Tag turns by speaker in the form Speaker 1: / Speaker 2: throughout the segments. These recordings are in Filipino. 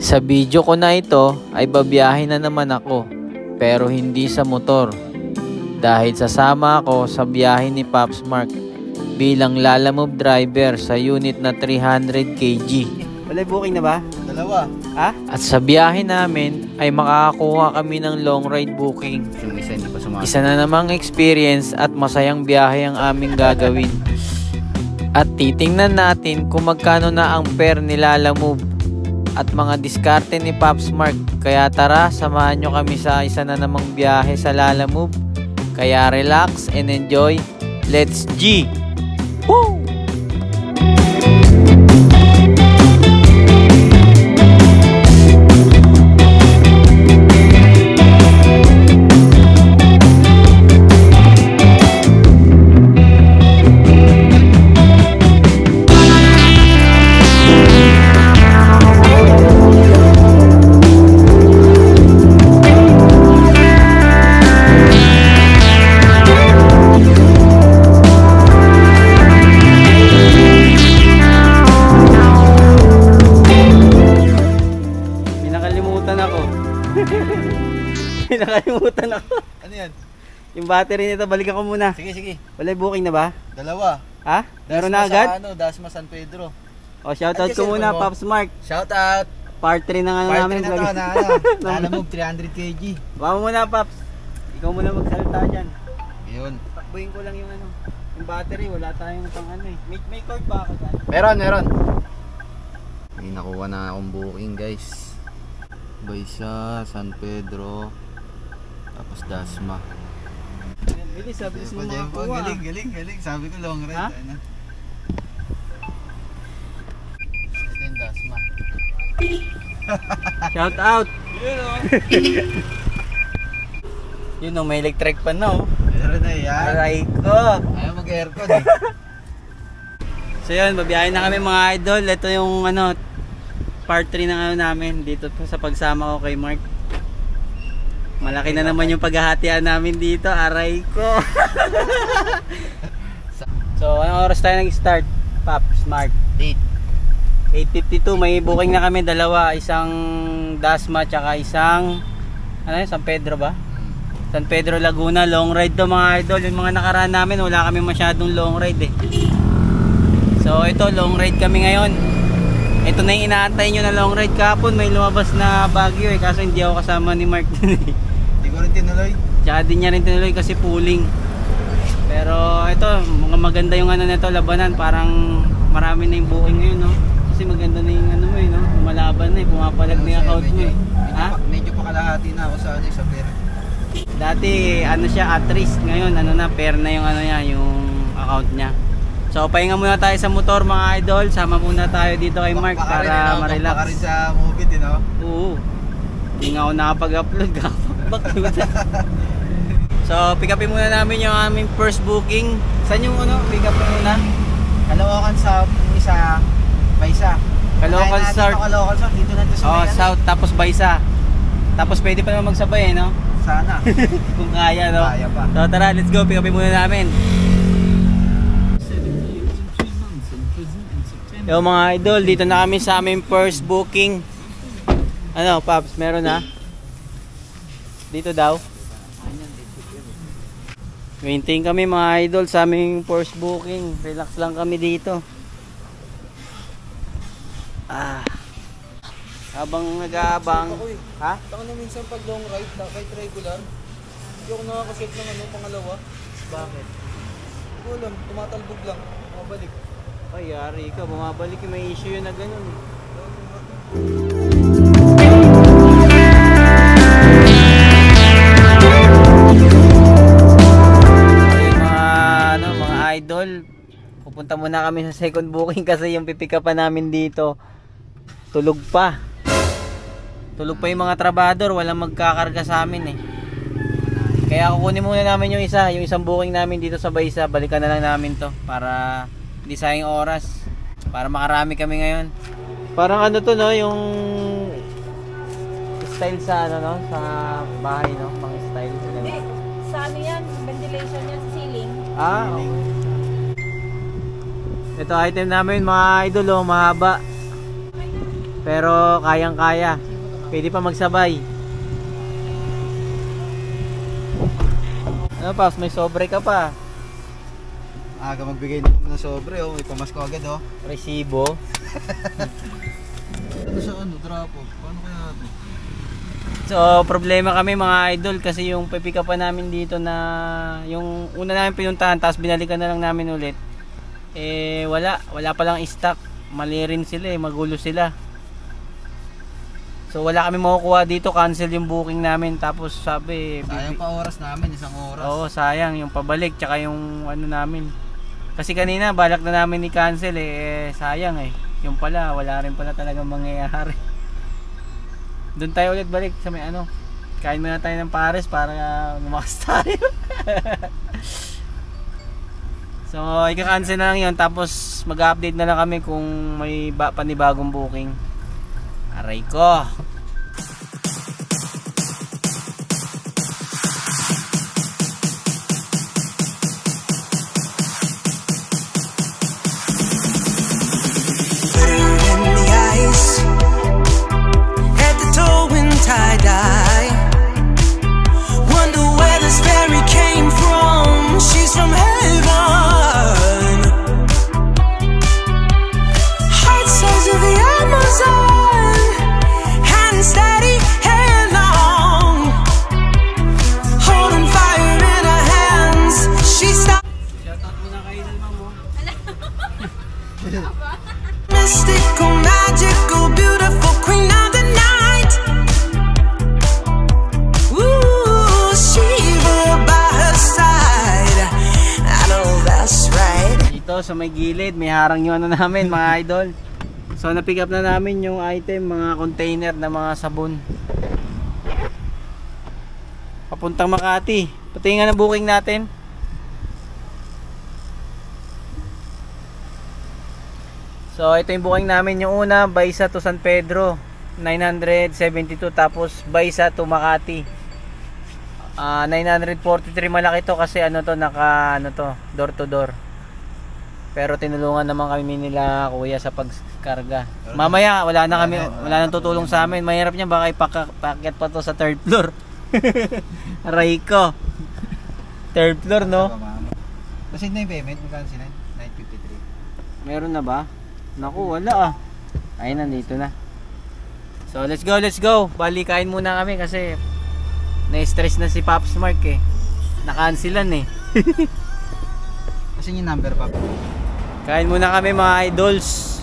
Speaker 1: Sa video ko na ito ay babiyahe na naman ako, pero hindi sa motor. Dahil sasama ako sa biyahe ni Pops Mark bilang Lalamove driver sa unit na 300 kg.
Speaker 2: Wala booking na ba?
Speaker 3: Dalawa.
Speaker 2: Ha?
Speaker 1: At sa biyahe namin ay makakakuha kami ng long ride booking.
Speaker 3: Yung isa hindi pa sumasagot.
Speaker 1: Isa na namang experience at masayang biyahe ang aming gagawin. At titingnan natin kung magkano na ang fare ni Lalamove at mga diskarte ni Pops Mark. Kaya tara, samahan nyo kami sa isa na namang biyahe sa Lalamove. Kaya relax and enjoy. Let's G! Woo!
Speaker 2: Nakalimutan ako.
Speaker 3: Ano yan?
Speaker 2: Yung battery nito, balikan ko muna.
Speaker 3: Sige, sige.
Speaker 2: Wala booking na ba?
Speaker 3: Dalawa.
Speaker 2: Ha? Meron na agad?
Speaker 3: Dasma San Pedro.
Speaker 2: O, shoutout ko muna, Pops Mark.
Speaker 3: Shout out.
Speaker 2: Part 3 ng ano namin.
Speaker 3: Part 3 na Lalamove 300 kg.
Speaker 2: Baka mo muna, Pops. Ikaw muna magsalita dyan.
Speaker 3: Yun.
Speaker 2: Takbuhin ko lang yung ano. Yung battery, wala tayong pang ano eh. May cord ba ako dyan?
Speaker 3: Meron. May nakuha na akong booking, guys. Baysa, San Pedro, tapos Dasma.
Speaker 2: Bilis mo makakuha.
Speaker 3: Galing. Sabi ko long ride.
Speaker 2: Ha?
Speaker 3: Ano? Ito yung Dasma.
Speaker 2: Shout out! Yun o, may electric pan na o.
Speaker 3: Meron na yan.
Speaker 2: Aray ko!
Speaker 3: Ayaw mag-aircon eh.
Speaker 2: So yun, babiyahin na kami mga idol. Ito yung ano, part 3 ng ano namin dito sa pagsama ko kay Mark. Malaki na naman yung paghahatian namin dito. Aray ko! So, anong oras tayo nag-start? Pops, Mark? 8:52. May booking na kami dalawa. Isang Dasma tsaka isang ano yun? San Pedro ba? San Pedro Laguna. Long ride to mga idol. Yung mga nakaraan namin wala kami masyadong long ride eh. So ito, long ride kami ngayon. Ito na yung inaantay nyo na long ride. Kahapon may lumabas na Baguio eh. Kaso hindi ako kasama ni Mark dun eh.
Speaker 3: Hindi ko rin tinuloy.
Speaker 2: Tsaka din niya rin tinuloy kasi pooling. Pero ito, mga maganda yung ano nito, labanan. Parang marami na yung booking ngayon, no? Kasi maganda na yung ano mo eh, no? Lumalaban na eh, pumapalag na yung account mo eh. Ha?
Speaker 3: Medyo pakalahati na ako sa ano sa pera.
Speaker 2: Dati ano siya, at risk. Ngayon ano na, pair na yung ano niya, yung account niya. So pahinga muna tayo sa motor mga idol. Sama muna tayo dito kay Mark para ma-relax.
Speaker 3: Baka rin sa movie din, no?
Speaker 2: Oo. Hindi nga ako nakapag-upload. So pick upin muna namin yung aming first booking. Saan yung ano, pick up muna?
Speaker 3: Caloocan South, isa, Baysa.
Speaker 2: Caloocan South.
Speaker 3: Caloocan South, dito na ito sa
Speaker 2: South, tapos Baysa. Tapos pwede pa naman magsabay eh, no?
Speaker 3: Sana.
Speaker 2: Kung kaya, no?
Speaker 3: Kaya pa.
Speaker 2: So tara, let's go. Pick upin muna namin. Yo mga idol, dito na kami sa aming first booking. Ano, Pops, meron na? Dito daw. Maintain kami mga idol sa aming first booking. Relax lang kami dito. Habang nag-aabang. Ha?
Speaker 3: Taka na minsan pag long ride, kahit regular, hindi ako nakakaset ng ano, pangalawa.
Speaker 2: Bakit?
Speaker 3: Hindi ko alam, tumatalbog lang, mabalik.
Speaker 2: Ay, yari ka. Bumabalik yung may issue yun na ganun. Ayun mga idol. Pupunta muna kami sa second booking kasi yung pipick up pa namin dito tulog pa. Tulog pa yung mga trabador. Walang magkakarga sa amin eh. Kaya kukunin muna namin yung isang booking namin dito sa Baysa. Balikan na lang namin to para hindi sayang oras, para makarami kami ngayon. Parang ano to, no, yung style sa ano, no, sa bahay, no, pang style.
Speaker 4: Hindi, sa ano yan, ventilation yan sa ceiling.
Speaker 2: Okay. Ito item namin mga idol, oh, mahaba. Pero kayang-kaya. Pwede pa magsabay. Ano Paps, may sobre ka pa.
Speaker 3: Aga magbigay ng sobre, oh. May pamasko agad, oh.
Speaker 2: Resibo.
Speaker 3: Ano sa ano, trapo? Paano kaya ito?
Speaker 2: So, problema kami mga idol kasi yung pipick up pa namin dito na yung una namin pinuntahan tapos binalikan na lang namin ulit. Eh, wala pa lang stock. Mali rin sila eh, magulo sila. So, wala kami makukuha dito, cancel yung booking namin. Tapos sabi,
Speaker 3: Sayang pa oras namin, isang oras.
Speaker 2: oo, sayang yung pabalik tsaka yung ano namin. Kasi kanina balak na namin i-cancel eh, sayang eh. Yung pala, wala rin pala talagang mangyayari. Doon tayo ulit balik sa may ano. Kain muna tayo ng pares para lumakas tayo. So, ika-cancel na lang yun. Tapos mag-update na lang kami kung may panibagong booking. Aray ko.
Speaker 5: Tie-dye. Wonder where this fairy came from. She's from heaven. Heart size of the Amazon. Hand steady, hair long. Holding fire in her hands. She's not mystical, magical, beautiful queen of the night.
Speaker 2: Dito sa may gilid, may harang yung ano namin mga idol. So na-pick up na namin yung item, mga container na mga sabon. Papuntang Makati. Patingin ang booking natin. So ito yung booking namin. Yung una, Baisa to San Pedro, 972. Tapos Baisa to Makati, 943. Malaki to kasi ano to, naka ano to, door to door. Pero tinulungan naman kami nila kuya sa pagkarga. Mamaya wala nang tutulong sa amin. Mahirap niya baka ipakyat pa to sa third floor. Aray ko. Third floor, no?
Speaker 3: Kasi na yung payment, magkano sila? 953.
Speaker 2: Meron na ba? Naku, wala ah. Ay, nandito na. So, let's go. Bali, kain muna kami kasi na-stress na si Pops Mark eh. Na-cancelan eh.
Speaker 3: Kasi yung number pa.
Speaker 2: Kain muna kami mga idols.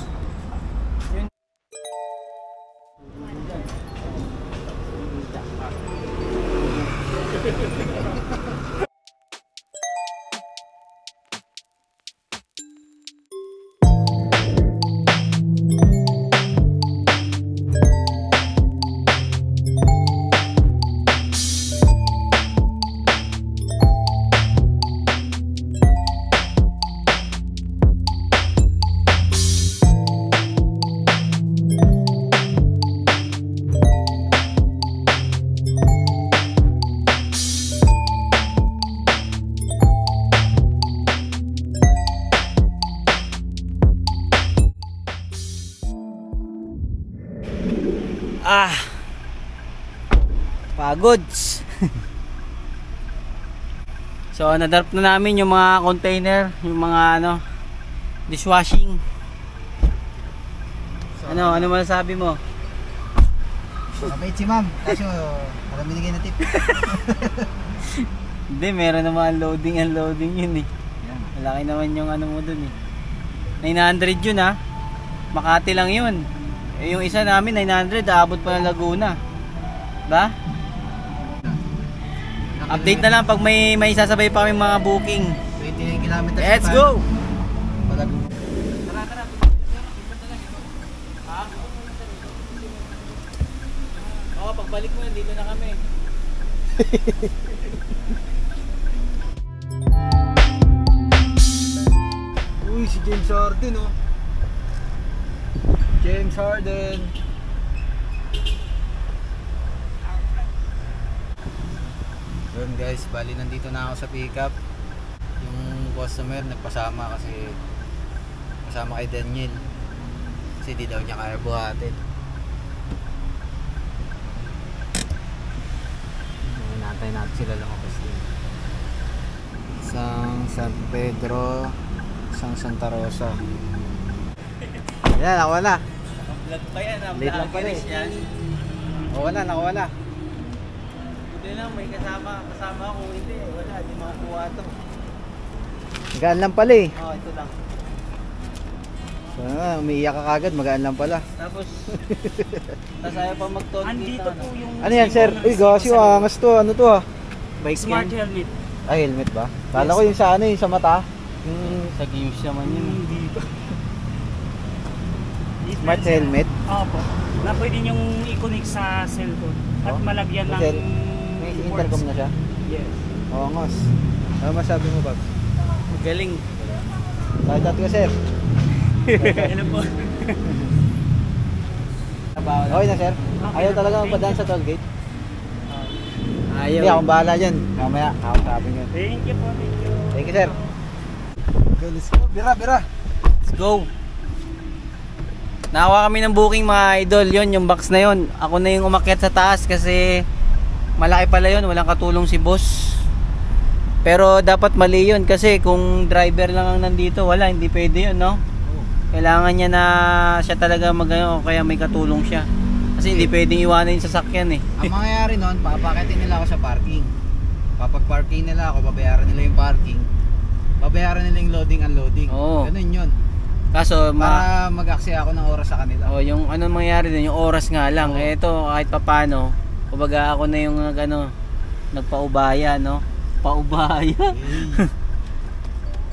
Speaker 2: Pagods. So nadarp na namin yung mga container, yung mga ano, dishwashing. Ano masasabi mo?
Speaker 3: Mabait si ma'am, kaso alam binigay na tip.
Speaker 2: Hindi, meron naman unloading yun eh. Malaki naman yung ano mo dun eh. 900 yun ha. Makati lang yun. Eh, yung isa namin 900, aabot pa ng Laguna. Ba? Update na lang pag may sasabay pa kami mga booking.
Speaker 3: 29 kilometers.
Speaker 2: Let's go!
Speaker 3: Tara.
Speaker 2: Oo, pagbalik mo dito na kami.
Speaker 3: Uy, si James Harden oh. James Harden. Yun guys, bali nandito na ako sa pickup. Yung customer nagpasama kasi kasama kay Daniel. Kasi di daw niya kaya buhatin. natin sila lumabas din. Isang San Pedro, isang Santa Rosa. Yan, nakuha na.
Speaker 2: Vlog pa yan,
Speaker 3: Late lang pala
Speaker 2: yan.
Speaker 3: Nakuha na, nakuha na.
Speaker 2: Hindi lang, may kasama ako. Hindi, wala, di makakuha to.
Speaker 3: Magaan lang pala eh.
Speaker 2: Oh, ito lang.
Speaker 3: So, umiiyak ka kagad, magaan lang pala.
Speaker 2: Tapos ayaw pa mag-toll
Speaker 6: Andito po yung...
Speaker 3: Ano yan, sir? Uy, gosh, yung angas to. Ano to ah?
Speaker 2: Bike
Speaker 6: Smart
Speaker 2: yan.
Speaker 6: helmet.
Speaker 3: Ay, helmet ba? Kala ko yung sa ano, yung sa mata. Yung
Speaker 2: Sa games naman yun.
Speaker 6: Hindi pa.
Speaker 3: smart helmet.
Speaker 6: Opo. Na pwede niyong i-connect sa cellphone. At
Speaker 3: Oh,
Speaker 6: malagyan ng...
Speaker 3: May intercom na siya.
Speaker 6: Yes.
Speaker 3: Oo, ngos. Ano masabi mo, Bob?
Speaker 2: Galing.
Speaker 3: Shout out ka, sir.
Speaker 6: Ano po?
Speaker 3: Okay na, sir. Ayaw talaga magpadaan sa toll gate.
Speaker 2: Ayaw.
Speaker 3: Hindi, akong bahala dyan. Mamaya, ako sabi nyo.
Speaker 6: Thank you po. Thank you.
Speaker 3: Thank you, sir. Go, let's go. Bira, bira.
Speaker 2: Let's go. Nakawa kami ng booking mga idol. Yon yung box na yon. Ako na yung umakyat sa taas kasi malaki pala yon. Walang katulong si boss. Pero dapat mali yun kasi kung driver lang ang nandito, wala, hindi pwede yun, no? Kailangan niya na siya talaga magano kaya may katulong siya. Kasi hindi pwedeng iwanan yung sasakyan eh.
Speaker 3: Ang mangyayari nun, papakitin nila ako sa parking. Papag-parking nila ako, babayaran nila yung parking. Babayaran nila yung loading, unloading.
Speaker 2: Oo.
Speaker 3: Ganun yun.
Speaker 2: Kaso
Speaker 3: Para mag-aksaya ako ng oras sa kanila.
Speaker 2: yung ano mangyayari din, yung oras nga lang. Eh ito kahit papaano, kumbaga ako na yung ano, nagpaubaya, no? Paubaya.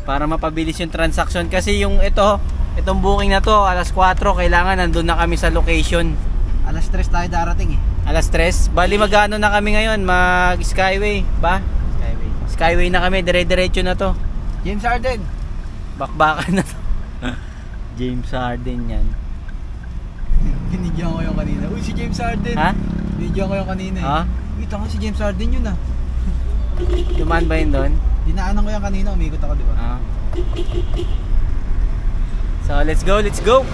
Speaker 2: Para mapabilis yung transaction kasi yung itong booking na to, alas 4 kailangan nandun na kami sa location.
Speaker 3: Alas 3 tayo darating eh.
Speaker 2: Alas 3, bali magano na kami ngayon, mag Skyway ba?
Speaker 3: Skyway.
Speaker 2: Skyway na kami, dire-diretso na to.
Speaker 3: James Harden.
Speaker 2: Bakbakan na to. James Harden yan.
Speaker 3: Binigyan ko yung kanina. Uy, si James Harden.
Speaker 2: Ha?
Speaker 3: Binigyan ko yung kanina eh.
Speaker 2: Ha?
Speaker 3: Kita nga si James Harden yun ah.
Speaker 2: Dumaan ba yun doon?
Speaker 3: Dinaanan ko yung kanina, umikot ako, di ba?
Speaker 2: Ah. So let's go, let's go.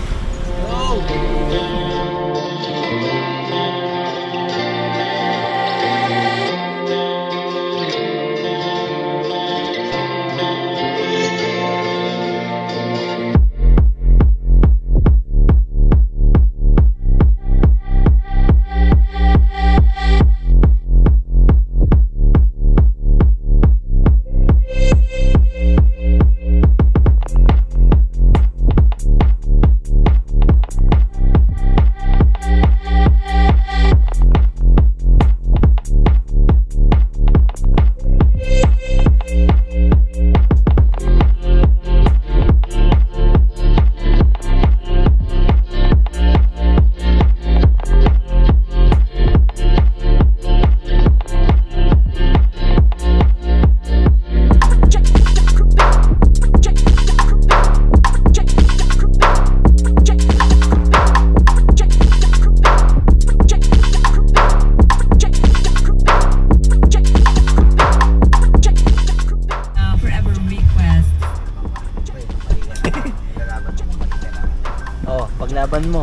Speaker 2: Paglaban mo.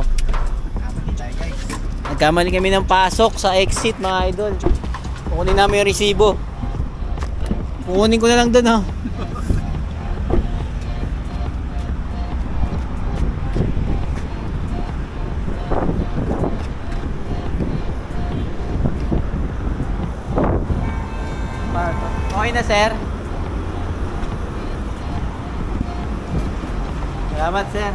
Speaker 2: Nagkamali kami ng pasok sa exit mga idol. Kukunin namin yung resibo. Kukunin ko na lang doon, ha. Okay na, sir. Salamat, sir.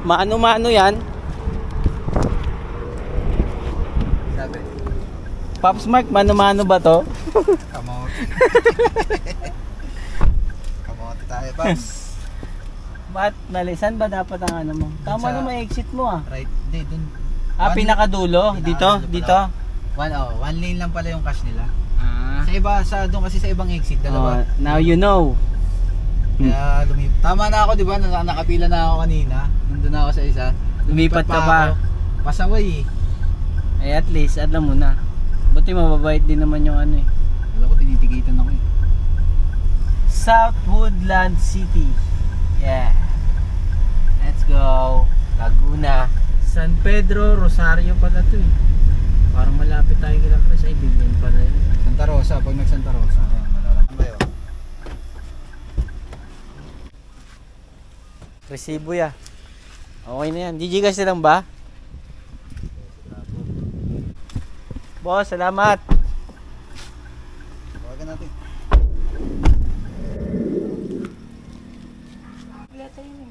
Speaker 2: Mano-mano yan.
Speaker 3: Sabi.
Speaker 2: Pops Mark, mano-mano ba to?
Speaker 3: Kamote. Kamote tayo, Paps.
Speaker 2: Ba't nalisan ba dapat ang ano mo? Tama na may exit mo ah.
Speaker 3: Right, hindi, dun.
Speaker 2: Pinakadulo? Dito? Dito?
Speaker 3: One lane lang pala yung cash nila.
Speaker 2: Ah.
Speaker 3: Sa iba, doon kasi sa ibang exit, dalawa.
Speaker 2: Now you know.
Speaker 3: Kaya tama na ako, di ba? Nakapila na ako kanina. Nandun na ako sa isa.
Speaker 2: Lumipat ka pa.
Speaker 3: Ako. Pasaway eh.
Speaker 2: Eh at least, alam mo na. Buti mababait din naman yung ano eh.
Speaker 3: Alam ko, tinitigitan ako eh.
Speaker 2: South Woodland City. Yeah. go. Laguna. San Pedro, Rosario pala to eh. Parang malapit tayo kila Chris. Ay, Bibian pala yun.
Speaker 3: Santa Rosa, pag nag Santa Rosa. Ayan, malalaki kayo.
Speaker 2: Resibo ya. Okay na yan. DJ kasi lang ba? Boss, salamat.
Speaker 3: Tawagan natin.
Speaker 4: Wala tayo na.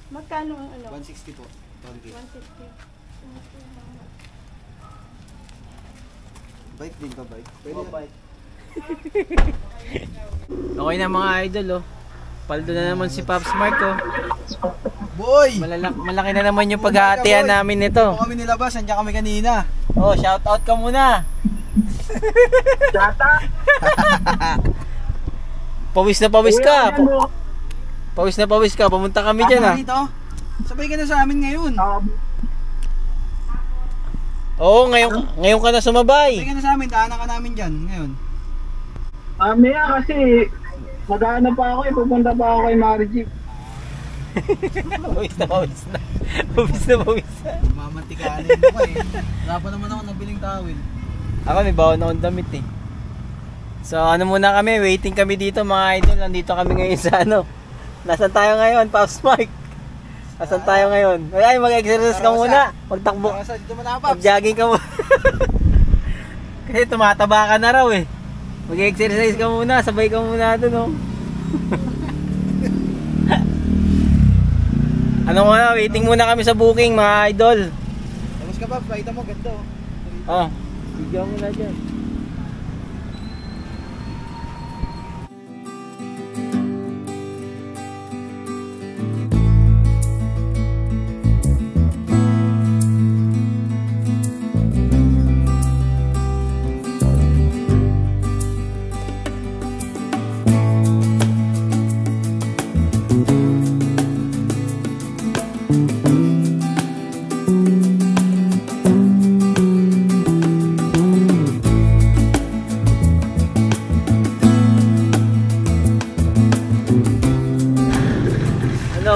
Speaker 4: Magkano ang ano?
Speaker 3: 160 po.
Speaker 4: 150.
Speaker 3: Bike din ka, bike? Pwede bike.
Speaker 2: Okay na mga idol oh. Paldo na naman si Pops Mark oh.
Speaker 3: Boy!
Speaker 2: Malaki na naman yung paghahatian namin nito.
Speaker 3: Kung kami nilabas, nandiyan kami kanina.
Speaker 2: Oh, shout out ka muna. Pawis na pawis ka. Pawis na pawis ka. Pumunta kami dyan ah.
Speaker 3: Dito? Sabay ka na sa amin ngayon.
Speaker 2: Oo, ngayon ka na sumabay.
Speaker 3: Sabay ka na sa amin, daanan ka namin dyan ngayon.
Speaker 7: Maya kasi maghahanap pa ako, pupunta pa ako kay Margie.
Speaker 2: Pawis na pawis na. Pawis na pawis na.
Speaker 3: Mamantikanin mo pa eh. Wala pa naman ako nabiling tawil.
Speaker 2: Ako may bawon akong damit eh. So ano muna kami, waiting kami dito mga idol. Nandito kami ngayon sa ano. Nasaan tayo ngayon, Pops Mark? Nasaan tayo ngayon? Ay, mag-exercise ka muna. Magtakbo.
Speaker 3: Dito mo na, Pops.
Speaker 2: Mag-jogging ka muna. Kasi tumataba ka na raw eh. Mag-exercise ka muna, sabay ka muna dun oh. Ano nga, waiting muna kami sa booking mga idol.
Speaker 3: Tapos ka, Pops. Pakita mo, ganda oh.
Speaker 2: Oh, bigyan mo na dyan.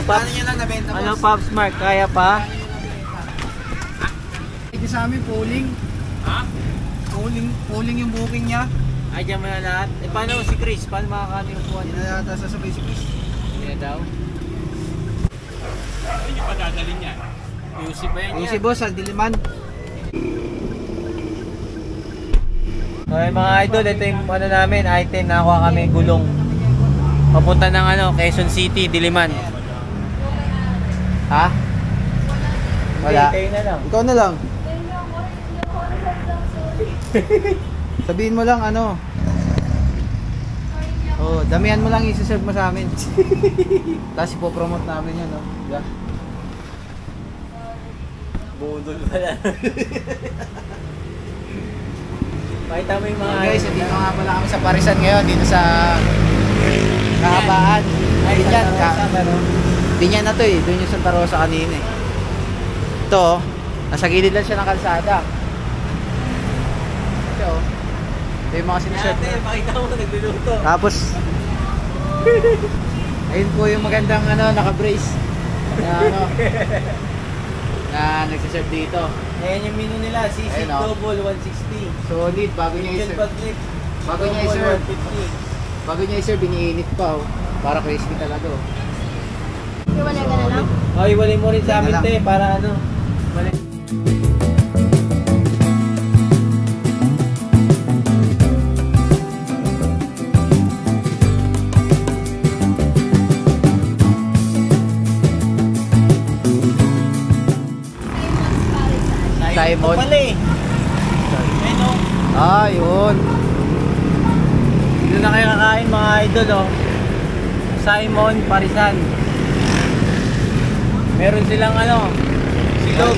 Speaker 3: Paano nyo lang nabenta, Boss?
Speaker 2: Ano Pops Mark, kaya pa?
Speaker 3: Ito sa amin, pooling. Ha? Pooling yung booking niya.
Speaker 2: Ay, dyan mo na lahat. Eh, paano si Chris? Paano makakano yung buwan?
Speaker 3: Hindi na yata sasabay si Chris.
Speaker 2: Hindi na daw. Ano nyo pa dadalhin yan? Yusi pa yan
Speaker 3: Si Boss, sa Diliman.
Speaker 2: Okay mga idol, ito yung ano namin, item. Nakakuha kami gulong. Papunta ng ano, Quezon City, Diliman.
Speaker 3: Ha? Wala.
Speaker 2: Kayo na lang.
Speaker 3: Ikaw na lang. Sabihin mo lang ano. Oh, damihan mo lang i-serve mo sa amin. Tapos ipo-promote namin 'yan, no. Yeah.
Speaker 2: Budol pala. Pakita mo yung mga
Speaker 3: Guys, dito nga pala kami sa Parisan ngayon, dito sa Kahabaan. Ay, diyan ka. Binyan na to eh, doon yung Santa Rosa kanina eh. Ito, nasa gilid lang siya ng kalsada. Ito, ito yung mga siniserve na.
Speaker 2: Pakita mo, nagluluto.
Speaker 3: Tapos, ayun po yung magandang ano, naka-brace. Na ano, na nagsiserve dito.
Speaker 2: Ayan yung menu nila, sisig
Speaker 3: Ayun, oh.
Speaker 2: double 160.
Speaker 3: Solid, bago niya
Speaker 2: Chicken
Speaker 3: i-serve.
Speaker 2: bagnet.
Speaker 3: Bago niya i-serve.
Speaker 2: 150.
Speaker 3: Bago niya i-serve, iniinit pa oh. Para crispy talaga oh.
Speaker 4: Iwalay ka na lang?
Speaker 2: Oh, iwalay mo rin sa amin
Speaker 3: Wala.
Speaker 2: te, para ano. Walay.
Speaker 3: Simon.
Speaker 2: Pala eh. Ano?
Speaker 3: Ah, yun.
Speaker 2: Dito na kayo kakain mga idol oh. Simon Parisan. Meron silang ano, silog,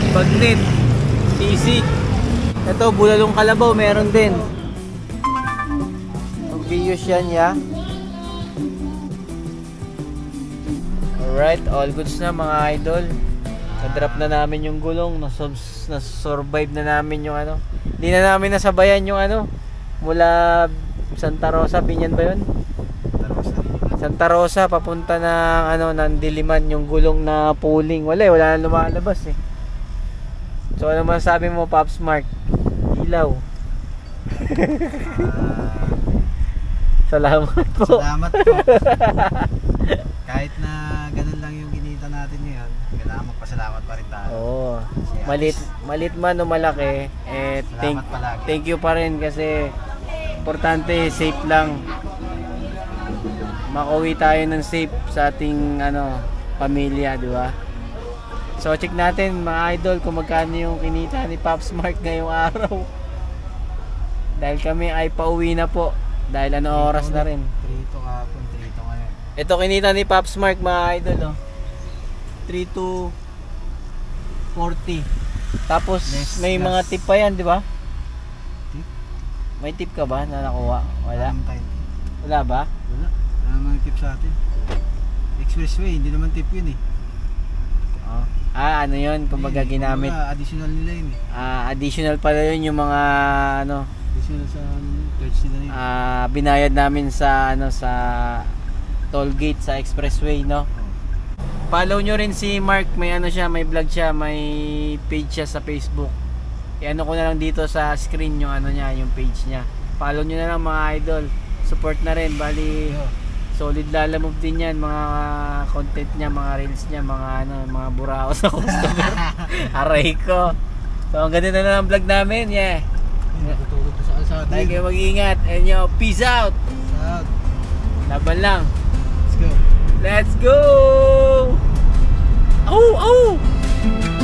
Speaker 2: bagnet, sisig. Ito, bulalong kalabaw, meron din. Pag-bios yan ya. Alright, all goods na mga idol. Na-drop na namin yung gulong, na-survive na namin yung ano. Hindi na namin nasabayan yung ano, mula Santa Rosa, Binyan ba yun? Santa Rosa papunta ng ng Diliman, yung gulong na pooling. Wala na lumalabas eh. So ano masasabi mo, Pops Mark? Ilaw. Salamat po.
Speaker 3: Salamat po. Kahit na ganun lang yung ginita natin ngayon, kailangan magpasalamat pa rin tayo.
Speaker 2: Oo. Malit man o malaki,
Speaker 3: Salamat palagi.
Speaker 2: thank you pa rin kasi importante safe lang. Makauwi tayo ng safe sa ating pamilya, di ba? So check natin mga idol kung magkano yung kinita ni Pops Mark ngayong araw. Dahil kami ay pauwi na po. Dahil oras na rin.
Speaker 3: 3 to kahapon, 3 to ngayon.
Speaker 2: Ito kinita ni Pops Mark mga idol 3 to 40. Tapos may mga tip pa yan, di ba?
Speaker 3: Tip?
Speaker 2: May tip ka ba na nakuha? Wala? Wala ba?
Speaker 3: Wala. Wala namang tip sa atin. Expressway, hindi naman tip yun eh.
Speaker 2: Oh. Ano yun? Kumbaga ginamit.
Speaker 3: Additional nila yun eh.
Speaker 2: Additional pala yun yung mga
Speaker 3: Additional sa church nila yun.
Speaker 2: Binayad namin sa sa toll gate sa expressway, no? Follow nyo rin si Mark, may may vlog siya, may page siya sa Facebook. I-ano ko na lang dito sa screen yung yung page niya. Follow nyo na lang mga idol. Support na rin, bali solid lalamove din yan, mga content niya, mga reels niya, mga burao sa customer. Aray ko. So ang ganda na lang vlog namin,
Speaker 3: Natutulog ko sa kalsada.
Speaker 2: Tayo kayo mag-iingat. And peace out.
Speaker 3: Out.
Speaker 2: Laban lang.
Speaker 3: Let's go.
Speaker 2: Let's go! Oh!